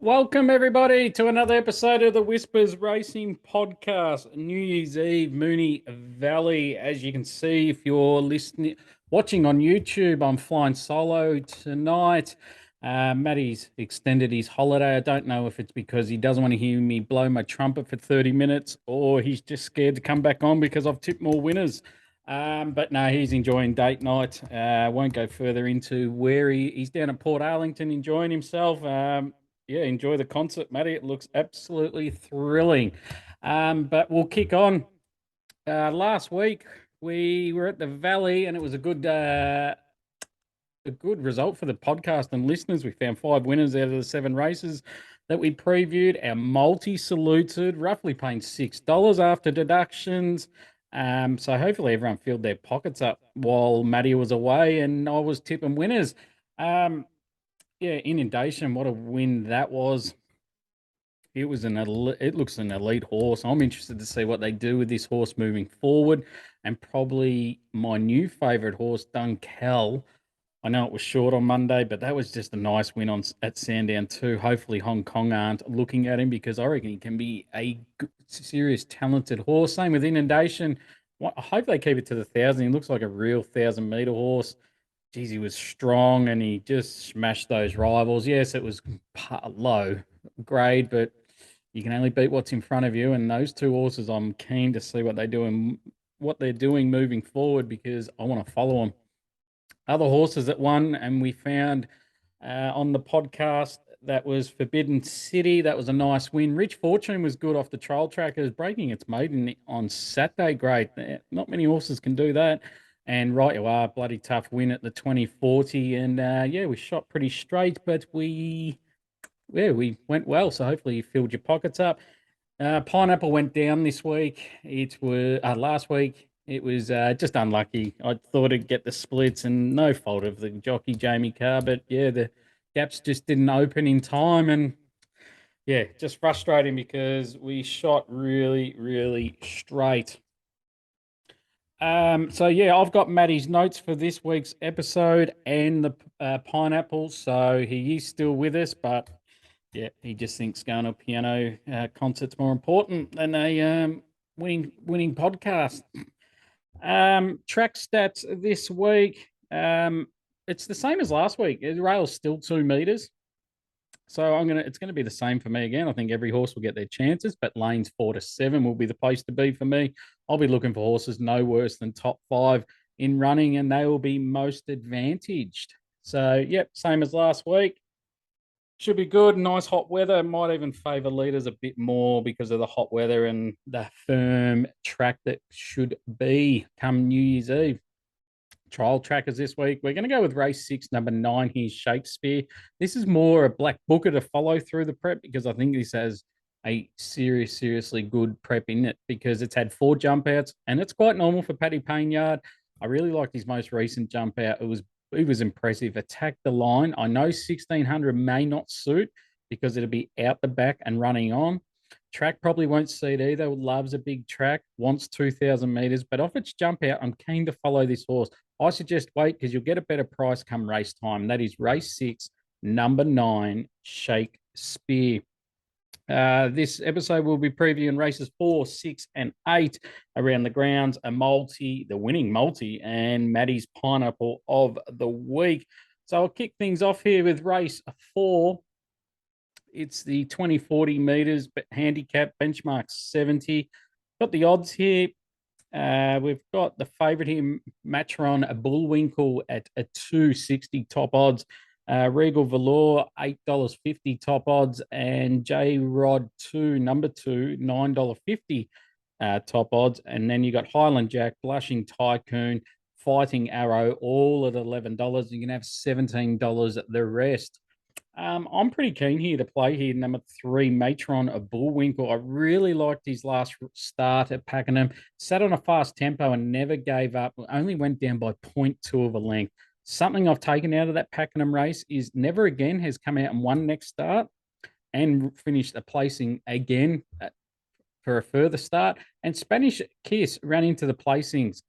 Welcome, everybody, to another episode of the Whispers Racing Podcast. New Year's Eve, Mooney Valley. As you can see, if you're watching on YouTube, I'm flying solo tonight. Matty's extended his holiday. I don't know if it's because he doesn't want to hear me blow my trumpet for 30 minutes or he's just scared to come back on because I've tipped more winners. But no, he's enjoying date night. Won't go further into where he's down at Port Arlington enjoying himself. Yeah, enjoy the concert, Matty. It looks absolutely thrilling. But we'll kick on. Last week we were at the Valley, and it was a good result for the podcast and listeners. We found 5 winners out of the 7 races that we previewed. Our multi saluted, roughly paying $6 after deductions. So hopefully everyone filled their pockets up while Matty was away, and I was tipping winners. Um, yeah, Inundation, what a win that was. It looks an elite horse. I'm interested to see what they do with this horse moving forward, and probably my new favorite horse, Dunkel. I know it was short on Monday, but that was just a nice win at Sandown too. Hopefully Hong Kong aren't looking at him because I reckon he can be a serious talented horse. Same with Inundation. I hope they keep it to the 1,000. He looks like a real 1,000-meter horse. Geez, he was strong and he just smashed those rivals. Yes, it was low grade, but you can only beat what's in front of you. And those 2 horses, I'm keen to see what they do and what they're doing moving forward because I want to follow them. Other horses that won, and we found on the podcast, that was Forbidden City. That was a nice win. Rich Fortune was good off the trial track. It was breaking its maiden on Saturday. Great. Not many horses can do that. And right you are, bloody tough win at the 2040. And yeah, we shot pretty straight, but we went well. So hopefully you filled your pockets up. Pineapple went down this week. It was last week. It was just unlucky. I thought it'd get the splits, and no fault of the jockey Jamie Carr, but yeah, the gaps just didn't open in time, and yeah, just frustrating because we shot really, really straight. So yeah, I've got Matty's notes for this week's episode and the pineapple. So he is still with us, but yeah, he just thinks going to a piano concert's more important than a winning podcast. Track stats this week. It's the same as last week. The rail's still 2 meters. So it's gonna be the same for me again. I think every horse will get their chances, but lanes 4 to 7 will be the place to be for me. I'll be looking for horses no worse than top 5 in running, and they will be most advantaged. So yep, same as last week. Should be good. Nice hot weather. Might even favour leaders a bit more because of the hot weather and the firm track that should be come New Year's Eve. Trial trackers this week. We're going to go with race 6, number 9 here, Shakespeare. This is more a black booker to follow through the prep because I think this has a seriously good prep in it because it's had 4 jump outs and it's quite normal for Paddy Paynyard. I really liked his most recent jump out. It was impressive. Attacked the line. I know 1,600 may not suit because it'll be out the back and running on. Track probably won't see it either. Loves a big track, wants 2,000 meters, but off its jump out, I'm keen to follow this horse. I suggest wait because you'll get a better price come race time. That is race 6, number 9, Shakespeare. This episode will be previewing races 4, 6, and 8 around the grounds. The winning multi, and Matty's pineapple of the week. So I'll kick things off here with race 4. It's the 2040 meters, but handicap benchmark 70. Got the odds here. We've got the favourite here, Matron Bullwinkle at a 260 top odds. Regal Valor, $8.50 top odds, and J Rod 2, number 2, $9.50 top odds. And then you got Highland Jack, Blushing Tycoon, Fighting Arrow, all at $11. You can have $17 at the rest. I'm pretty keen here to play here. Number 3, Matron of Bullwinkle. I really liked his last start at Pakenham. Sat on a fast tempo and never gave up. Only went down by zero point 0.2 of a length. Something I've taken out of that Pakenham race is never again has come out and won next start and finished a placing again for a further start. And Spanish Kiss ran into the placings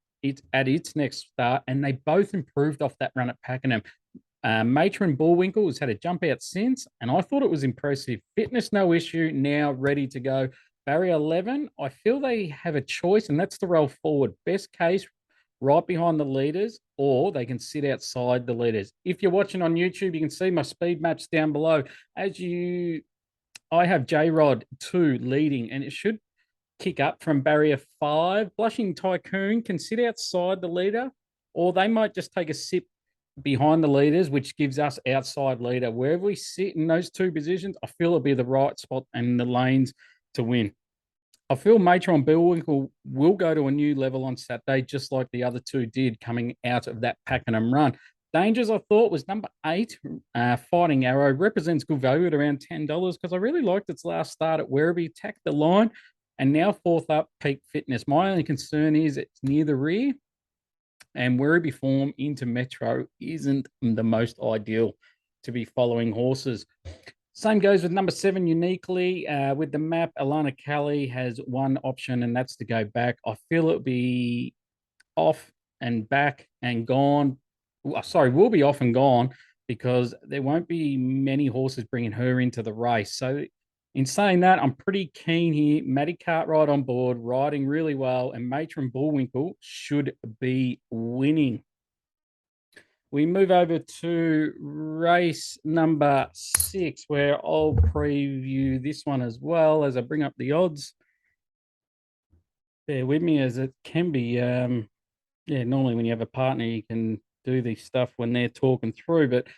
at its next start, and they both improved off that run at Pakenham. Matron Bullwinkle has had a jump out since, and I thought it was impressive. Fitness, no issue, now ready to go. Barrier 11, I feel they have a choice, and that's to roll forward. Best case, right behind the leaders, or they can sit outside the leaders. If you're watching on YouTube, you can see my speed maps down below. I have J Rod 2 leading, and it should kick up from barrier 5. Blushing Tycoon can sit outside the leader, or they might just take a sip behind the leaders, which gives us outside leader. Wherever we sit in those two positions, I feel it'll be the right spot and the lanes to win. I feel Matron Bullwinkle will go to a new level on Saturday, just like the other two did coming out of that Pakenham run. Dangers, I thought, was number 8, Fighting Arrow. Represents good value at around $10 because I really liked its last start at Werribee, attacked the line, and now fourth up, Peak Fitness. My only concern is it's near the rear, and Werribee form into Metro isn't the most ideal to be following horses. Same goes with number 7, Uniquely. With the map, Alana Kelly has one option, and that's to go back. I feel it'll be off and back and gone. Sorry, will be off and gone because there won't be many horses bringing her into the race. So in saying that, I'm pretty keen here. Maddie Cartwright on board, riding really well, and Matron Bullwinkle should be winning. We move over to race number 6, where I'll preview this one as well as I bring up the odds. Bear with me, as it can be, normally when you have a partner, you can do this stuff when they're talking through. But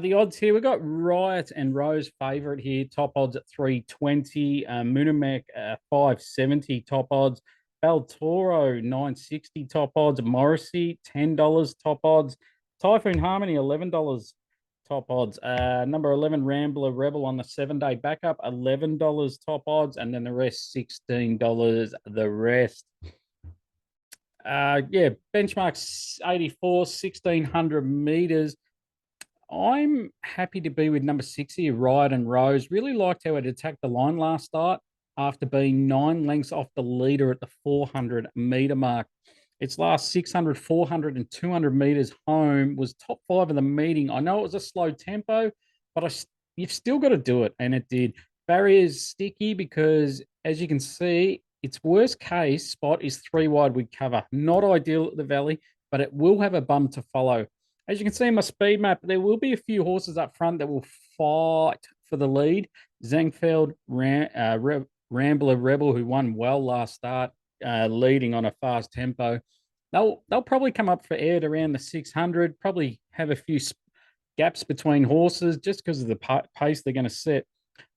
the odds here, we've got Riot and Rose favourite here, top odds at 320, Munamek 570 top odds, Baltoro 960 top odds, Morrissey $10 top odds, Typhoon Harmony $11 top odds. Number 11 Rambler Rebel on the 7-day backup $11 top odds, and then the rest $16 the rest. Benchmark 84, 1600 meters. I'm happy to be with number 6 here, Riot and Rose. Really liked how it attacked the line last start after being 9 lengths off the leader at the 400 meter mark. Its last 600, 400, and 200 meters home was top 5 of the meeting. I know it was a slow tempo, but you've still got to do it, and it did. Barrier's sticky because, as you can see, its worst case spot is 3 wide with cover. Not ideal at the Valley, but it will have a bum to follow. As you can see in my speed map, there will be a few horses up front that will fight for the lead. Zangfeld, Rambler Rebel, who won well last start, leading on a fast tempo. They'll probably come up for air at around the 600, probably have a few gaps between horses just because of the pace they're going to set.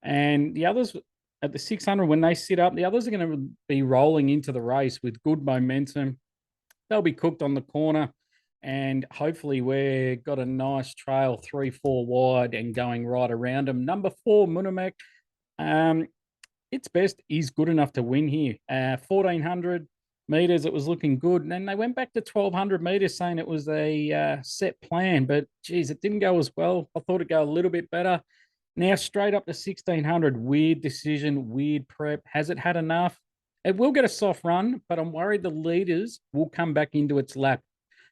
And the others at the 600, when they sit up, the others are going to be rolling into the race with good momentum. They'll be cooked on the corner, and hopefully we've got a nice trail 3-4 wide and going right around them. Number 4, Munamek. Its best is good enough to win here. 1,400 meters, it was looking good. And then they went back to 1,200 meters saying it was a set plan. But, geez, it didn't go as well. I thought it'd go a little bit better. Now straight up to 1,600. Weird decision, weird prep. Has it had enough? It will get a soft run, but I'm worried the leaders will come back into its lap.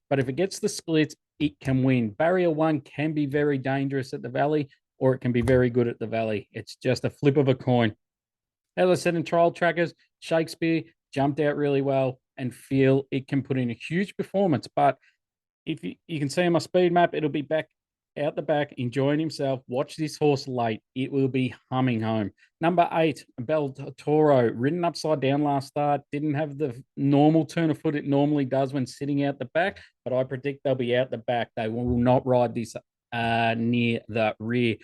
But if it gets the splits, it can win. Barrier 1 can be very dangerous at the Valley, or it can be very good at the Valley. It's just a flip of a coin. As I said in trial trackers, Shakespeare jumped out really well and feel it can put in a huge performance. But if you can see on my speed map, it'll be back out the back, enjoying himself. Watch this horse late. It will be humming home. Number 8, Baltoro, ridden upside down last start. Didn't have the normal turn of foot it normally does when sitting out the back, but I predict they'll be out the back. They will not ride this near the rear.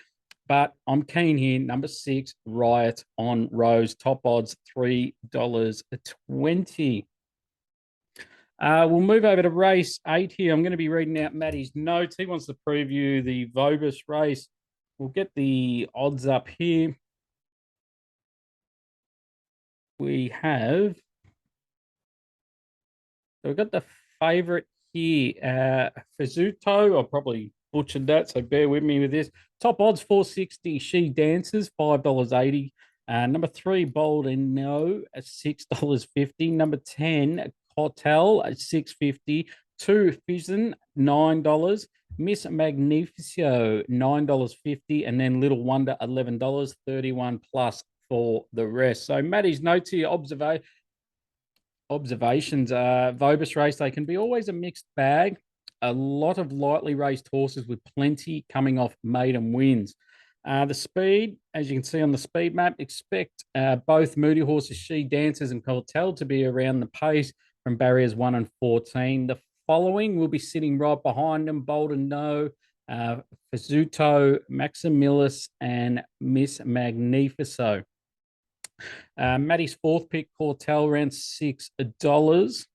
But I'm keen here. Number 6, Riot on Rose. Top odds, $3.20. We'll move over to race 8 here. I'm going to be reading out Matty's notes. He wants to preview the Vobis race. We'll get the odds up here. We've got the favourite here, Fizzuto. I probably butchered that, so bear with me with this. Top odds, 460. She Dances, $5.80. Number 3, Bold and No at $6.50. Number 10, Hotel at $6.50. 2, Fizen, $9. Miss Magnifico, $9.50, and then Little Wonder, $11, 31 plus for the rest. So Matty's notes here, observations. Vobis race, they can be always a mixed bag. A lot of lightly raced horses with plenty coming off maiden wins. The speed, as you can see on the speed map, expect both Moody Horses, She Dances, and Coltel to be around the pace from barriers 1 and 14. The following will be sitting right behind them: Bolden No, Fizzuto, Maximilis, and Miss Magnifico. Matty's fourth pick, Cortel, around $6.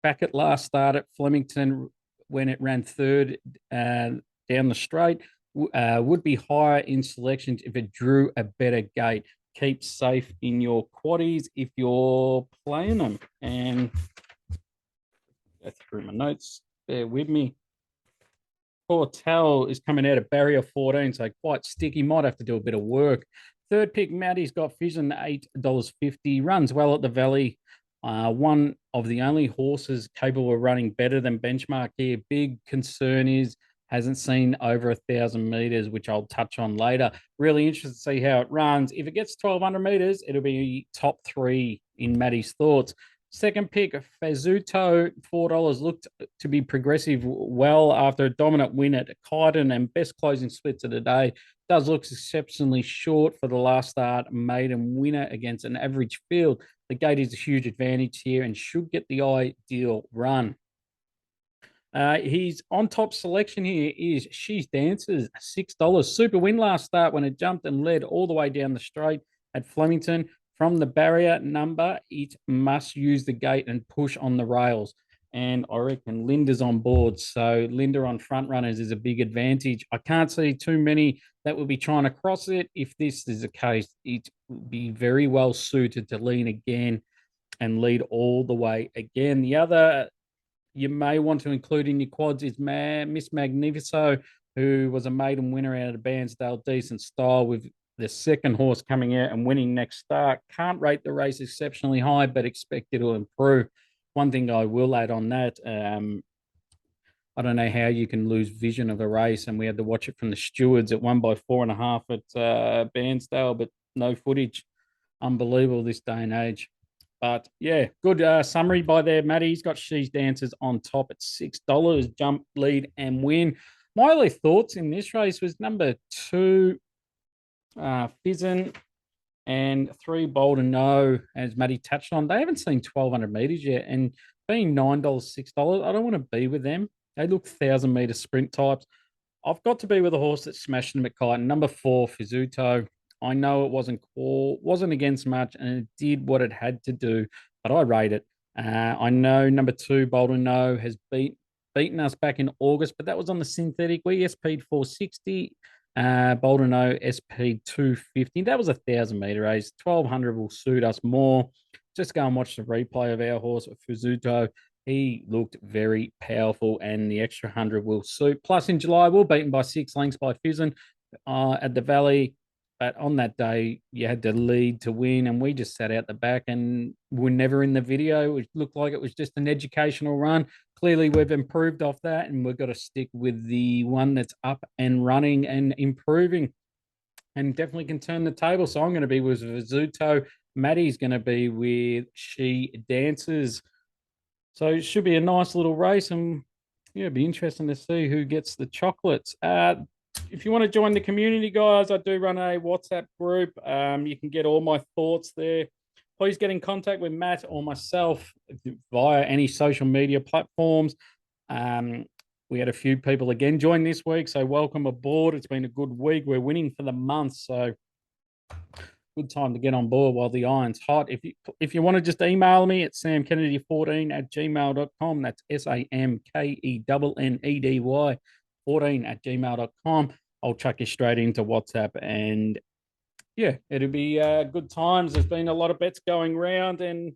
Back at last start at Flemington, when it ran third down the straight, would be higher in selections if it drew a better gate. Keep safe in your quaddies if you're playing them. And go through my notes. Bear with me. Cortel is coming out of barrier 14, so quite sticky. Might have to do a bit of work. Third pick, Matty's got Fission, $8.50. Runs well at the Valley. One of the only horses capable of running better than benchmark here. Big concern is hasn't seen over 1,000 meters, which I'll touch on later. Really interested to see how it runs. If it gets 1,200 meters, it'll be top 3 in Matty's thoughts. Second pick, Fazzuto, $4, looked to be progressive well after a dominant win at Kyden and best closing splits of the day. Does look exceptionally short for the last start maiden winner against an average field. The gate is a huge advantage here and should get the ideal run. His on top selection here is She's Dances, $6. Super win last start when it jumped and led all the way down the straight at Flemington. From the barrier number, it must use the gate and push on the rails. And I reckon Linda's on board. So Linda on front runners is a big advantage. I can't see too many that will be trying to cross it. If this is the case, it will be very well suited to lean again and lead all the way again. The other you may want to include in your quads is Miss Magnifico, who was a maiden winner out of Bairnsdale Decent Style with the second horse coming out and winning next start. Can't rate the race exceptionally high, but expect it to improve. One thing I will add on that, I don't know how you can lose vision of a race, and we had to watch it from the stewards. It won by 4.5 at Bairnsdale, but no footage. Unbelievable this day and age. But yeah, good summary by there, Matty. He's got She's Dancers on top at $6. Jump, lead, and win. My only thoughts in this race was number 2, Fizzin, and 3, Bolden No, as Matty touched on. They haven't seen 1,200 meters yet, and being $9, $6, I don't want to be with them. They look 1,000-meter sprint types. I've got to be with a horse that smashed them at Kyten. Number 4, Fizzuto. I know it wasn't against much, and it did what it had to do, but I rate it. I know number 2, Bolden No, has beaten us back in August, but that was on the synthetic. We SP'd 460. Bolden No SP 250. That was a 1,000-meter race. 1,200 will suit us more. Just go and watch the replay of our horse, Fizzuto. He looked very powerful, and the extra 100 will suit. Plus, in July, we're beaten by 6 lengths by Fizzin at the Valley. But on that day, you had to lead to win, and we just sat out the back and were never in the video. It looked like it was just an educational run. Clearly, we've improved off that, and we've got to stick with the one that's up and running and improving, and definitely can turn the table. So I'm going to be with Fizzuto. Matty's going to be with She Dances. So it should be a nice little race, and yeah, it'd be interesting to see who gets the chocolates. If you want to join the community, guys, I do run a WhatsApp group. You can get all my thoughts there. Please get in contact with Matt or myself via any social media platforms. We had a few people again join this week, so welcome aboard. It's been a good week. We're winning for the month, so good time to get on board while the iron's hot. If you want to just email me at samkennedy14@gmail.com. That's SAMKENNEDY 14@gmail.com. I'll chuck you straight into WhatsApp, and yeah, it'll be good times. There's been a lot of bets going around, and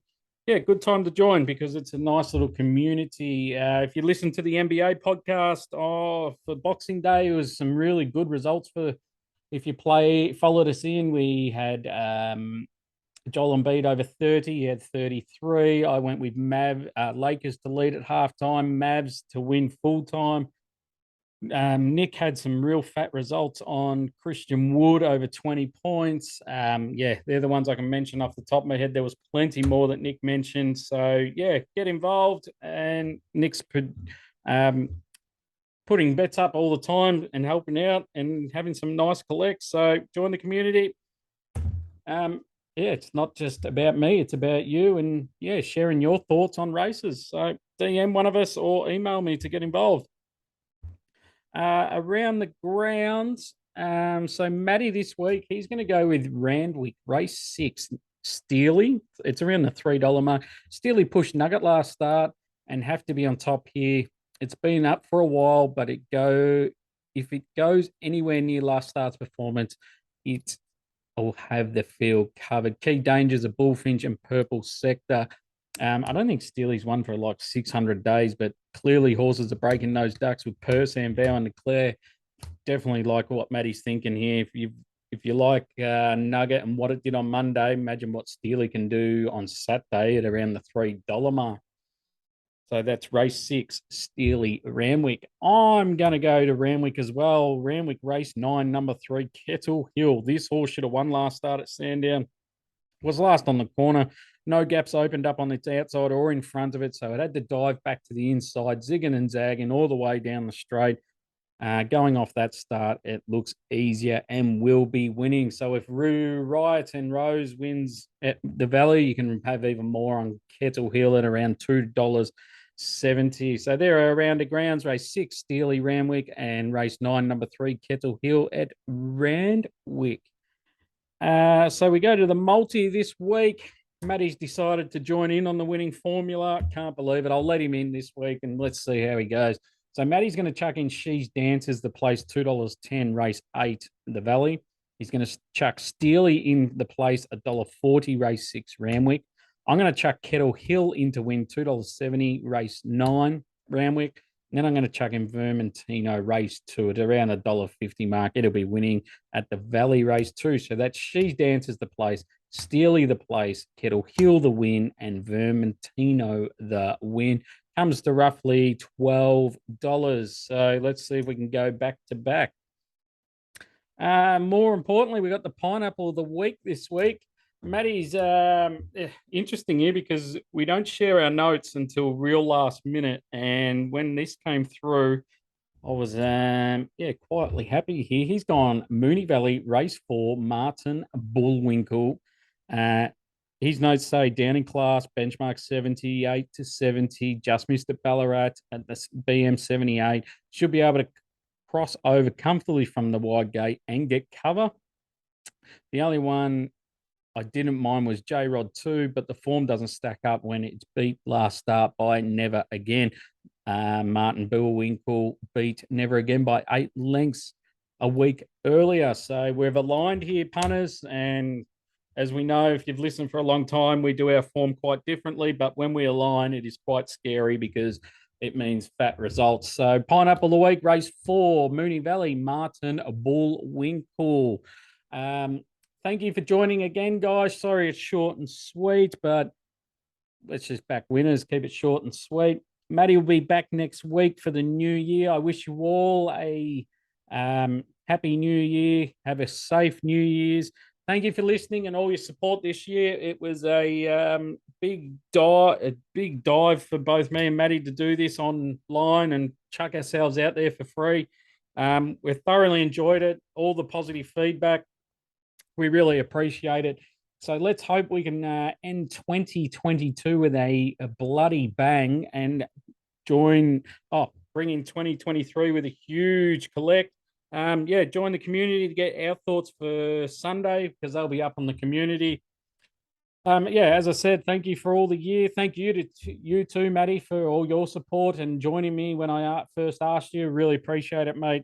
yeah, good time to join because it's a nice little community. If you listen to the NBA podcast for Boxing Day, it was some really good results for if you followed us in. We had Joel Embiid over 30. He had 33. I went with Lakers to lead at halftime, Mavs to win full time. Nick had some real fat results on Christian Wood over 20 points. Yeah, they're the ones I can mention off the top of my head. There was plenty more that Nick mentioned. So, yeah, get involved. And Nick's putting bets up all the time and helping out and having some nice collects. So, join the community. Yeah, it's not just about me, it's about you and, yeah, sharing your thoughts on races. So, DM one of us or email me to get involved. Around the grounds. So Matty this week, he's going to go with Randwick, race 6, Steely. It's around the $3 mark. Steely pushed Nugget last start and have to be on top here. It's been up for a while, but if it goes anywhere near last start's performance, will have the field covered. Key dangers are Bullfinch and Purple Sector. I don't think Steely's won for like 600 days, but clearly horses are breaking those ducks with Persan, Bow and Declare. Definitely like what Matty's thinking here. If you like Nugget and what it did on Monday, imagine what Steely can do on Saturday at around the $3 mark. So that's race 6, Steely Randwick. I'm going to go to Randwick as well. Randwick race 9, number 3, Kettle Hill. This horse should have won last start at Sandown. Was last on the corner. No gaps opened up on its outside or in front of it, so it had to dive back to the inside, zigging and zagging all the way down the straight. Going off that start, it looks easier and will be winning. So if Rue Riot and Rose wins at the Valley, you can have even more on Kettle Hill at around $2.70. So there are around the grounds, race 6, Steely Randwick, and race 9, number 3, Kettle Hill at Randwick. So we go to the multi this week. Matty's decided to join in on the winning formula. Can't believe it. I'll let him in this week and let's see how he goes. So Matty's going to chuck in She's Dances, the place, $2.10, race 8, the Valley. He's going to chuck Steely in the place, $1.40, race 6, Randwick. I'm going to chuck Kettle Hill in to win, $2.70, race 9, Randwick. And then I'm going to chuck in Vermentino race 2 at around $1.50 mark. It'll be winning at the Valley race 2. So that's She's Dances the place, Steely the place, Kettle Hill the win, and Vermentino the win. Comes to roughly $12. So let's see if we can go back to back. More importantly, we got the pineapple of the week this week. Matty's interesting here because we don't share our notes until real last minute. And when this came through, I was quietly happy here. He's gone Moonee Valley, race 4, Martin Bullwinkle. His notes say down in class, benchmark 78 to 70, just missed at Ballarat at the BM 78. Should be able to cross over comfortably from the wide gate and get cover. The only one I didn't mind was J-Rod 2, but the form doesn't stack up when it's beat last start by Never Again. Martin Bullwinkle beat Never Again by 8 lengths a week earlier. So we've aligned here, punters, and as we know, if you've listened for a long time, we do our form quite differently, but when we align, it is quite scary because it means fat results. So pineapple of the week, race 4, Moonee Valley, Martin Bullwinkle. Thank you for joining again, guys. Sorry it's short and sweet, but let's just back winners, keep it short and sweet. Matty will be back next week for the new year. I wish you all a happy new year. Have a safe New Year's. Thank you for listening and all your support this year. It was a big dive for both me and Matty to do this online and chuck ourselves out there for free. We thoroughly enjoyed it. All the positive feedback, we really appreciate it. So let's hope we can end 2022 with a bloody bang and bring in 2023 with a huge collect. Join the community to get our thoughts for Sunday because they'll be up on the community. As I said, thank you for all the year. Thank you to you too, Matty, for all your support and joining me when I first asked you. Really appreciate it, mate.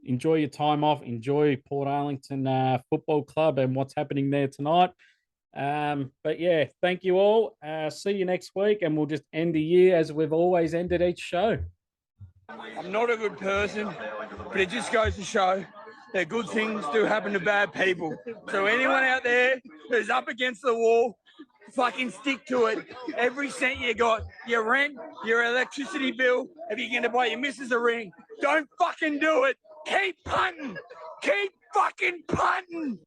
Enjoy your time off. Enjoy Port Arlington Football Club and what's happening there tonight. Thank you all. See you next week, and we'll just end the year as we've always ended each show. I'm not a good person, but it just goes to show that good things do happen to bad people. So anyone out there who's up against the wall, fucking stick to it. Every cent you got, your rent, your electricity bill, if you're going to buy your missus a ring, don't fucking do it. Keep punting. Keep fucking punting.